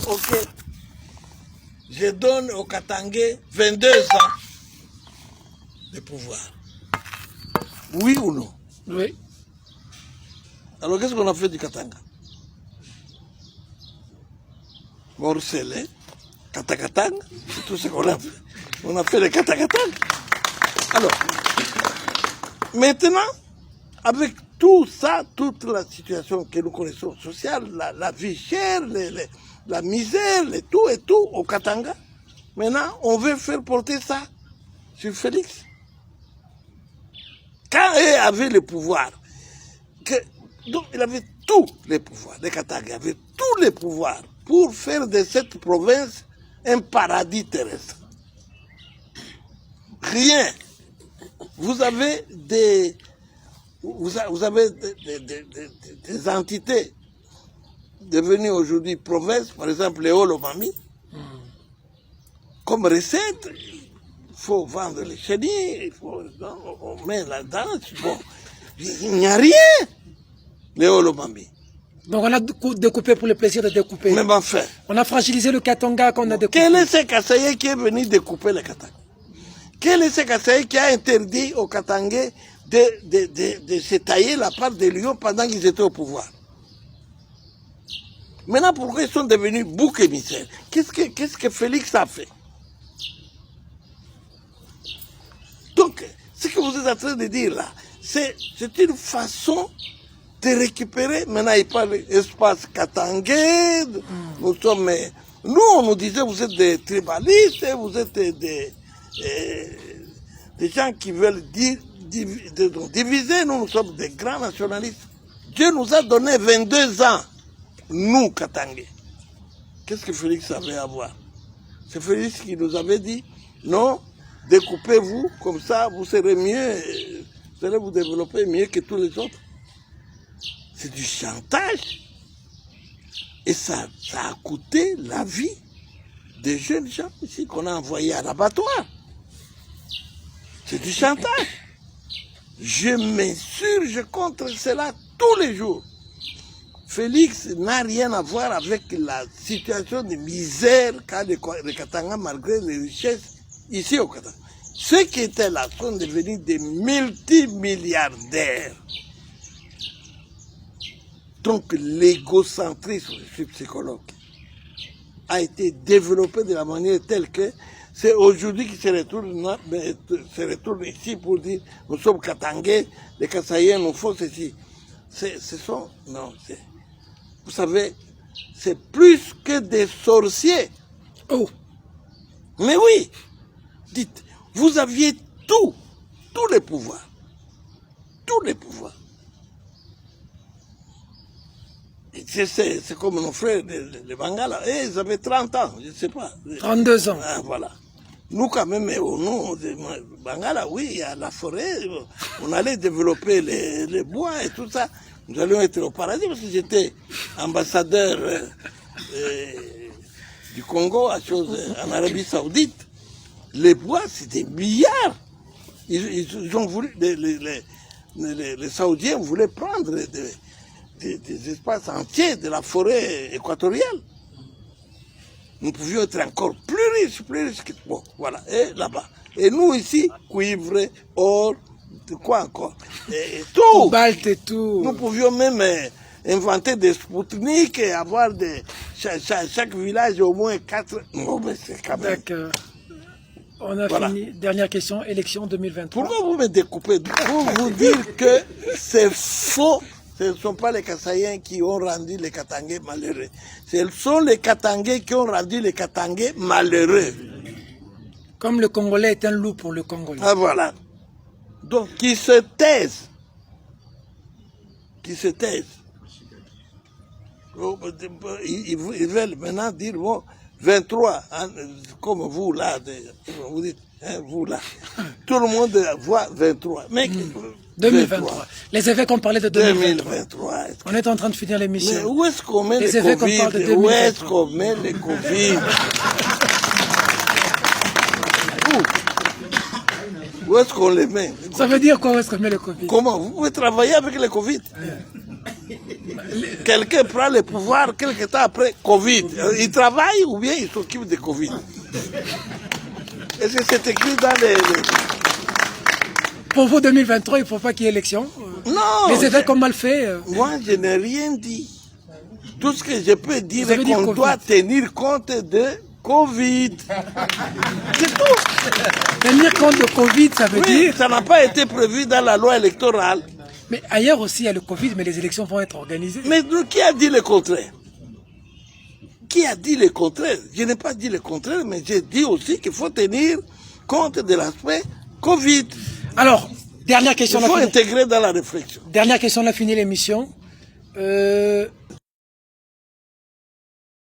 ok, je donne au Katangais 22 ans de pouvoir. Oui ou non? Oui. Alors qu'est-ce qu'on a fait du Katanga? Morcelé, Katakatang, c'est tout ce qu'on a fait. On a fait le Katakatang. Alors, maintenant, avec tout ça, toute la situation que nous connaissons, sociale, la vie chère, la misère, tout et tout au Katanga, maintenant, on veut faire porter ça sur Félix. Quand il avait le pouvoir, donc il avait tous les pouvoirs, les Katanga avaient tous les pouvoirs pour faire de cette province un paradis terrestre. Rien. Vous avez des entités devenues aujourd'hui provinces, par exemple les Olomami. Comme recette, il faut vendre les chenilles, on met là-dedans. Bon, il n'y a rien, les Olomami. Donc on a découpé pour le plaisir de découper. Même enfin. On a fragilisé le Katanga qu'on a découpé. Quel est ce Kasaïe qui est venu découper le Katanga? Quel est ce Kasaïe qui a interdit aux Katangais de se tailler la part des lions pendant qu'ils étaient au pouvoir? Maintenant, pourquoi ils sont devenus boucs émissaires? Qu'est-ce que Félix a fait? Donc, ce que vous êtes en train de dire là, c'est une façon de récupérer. Maintenant, il parle d'espace katangais. Nous, on nous disait, vous êtes des tribalistes, vous êtes des gens qui veulent diviser. Nous sommes des grands nationalistes. Dieu nous a donné 22 ans, nous, Katangais. Qu'est-ce que Félix avait à voir? C'est Félix qui nous avait dit, non, découpez-vous, comme ça, vous serez mieux, vous allez vous développer mieux que tous les autres. C'est du chantage. Et ça a coûté la vie des jeunes gens ici qu'on a envoyés à l'abattoir. C'est du chantage. Je m'insurge contre cela tous les jours. Félix n'a rien à voir avec la situation de misère qu'a le Katanga malgré les richesses ici au Katanga. Ceux qui étaient là sont devenus des multimilliardaires. Donc l'égocentrisme, je suis psychologue, a été développé de la manière telle que c'est aujourd'hui qu'ils se retournent ici pour dire nous sommes Katangais, les Kasaïens nous font ceci. Vous savez, c'est plus que des sorciers. Oh. Mais oui, dites, vous aviez tous les pouvoirs. Tous les pouvoirs. C'est comme nos frères, les Bangala, ils avaient 30 ans, je ne sais pas. 32 ans. Ah, voilà. Nous, quand même, nous, Bangala, oui, il y a la forêt, on allait développer les bois et tout ça. Nous allions être au paradis parce que j'étais ambassadeur du Congo en Arabie Saoudite. Les bois, c'est des milliards. Ils ont voulu, les Saoudiens voulaient prendre des espaces entiers de la forêt équatoriale. Nous pouvions être encore plus riches que... Bon, voilà, et là-bas. Et nous ici, cuivre, or, quoi encore? Et tout. Cobalt et tout. Nous pouvions même inventer des Spoutniks et avoir chaque village au moins 4... Non, mais c'est quand même... D'accord. On a fini. Dernière question, élection 2023. Pourquoi vous me découpez? Pour vous dire que c'est faux. Ce ne sont pas les Kasaïens qui ont rendu les Katangais malheureux. Ce sont les Katangais qui ont rendu les Katangais malheureux. Comme le Congolais est un loup pour le Congolais. Ah voilà. Donc, qu'ils se taisent. Qu'ils se taisent. Ils veulent maintenant dire, bon, 23, hein, comme vous là, vous dites, hein, vous là. Tout le monde voit 23. Mais 2023. 23. Les évêques ont parlé de 2023. On est en train de finir l'émission. Mais où est-ce qu'on met les Covid? Où est-ce qu'on met les Covid? Où est-ce qu'on les met? Ça veut dire quoi, où est-ce qu'on met le Covid? Comment? Vous pouvez travailler avec le Covid? quelqu'un prend le pouvoir quelque temps après Covid. Il travaille ou bien il s'occupe de Covid. Et c'est écrit dans les... Pour vous, 2023, il ne faut pas qu'il y ait élection. Non. Les États comme mal fait. Moi, je n'ai rien dit. Tout ce que je peux dire est avez dit qu'on Covid. doit tenir compte de Covid. C'est tout. Tenir compte de Covid, ça veut Oui, dire... ça n'a pas été prévu dans la loi électorale. Mais ailleurs aussi, il y a le Covid, mais les élections vont être organisées. Mais qui a dit le contraire? Qui a dit le contraire? Je n'ai pas dit le contraire, mais j'ai dit aussi qu'il faut tenir compte de l'aspect Covid. Alors, dernière question. Il faut intégrer dans la réflexion. Dernière question, on a fini l'émission.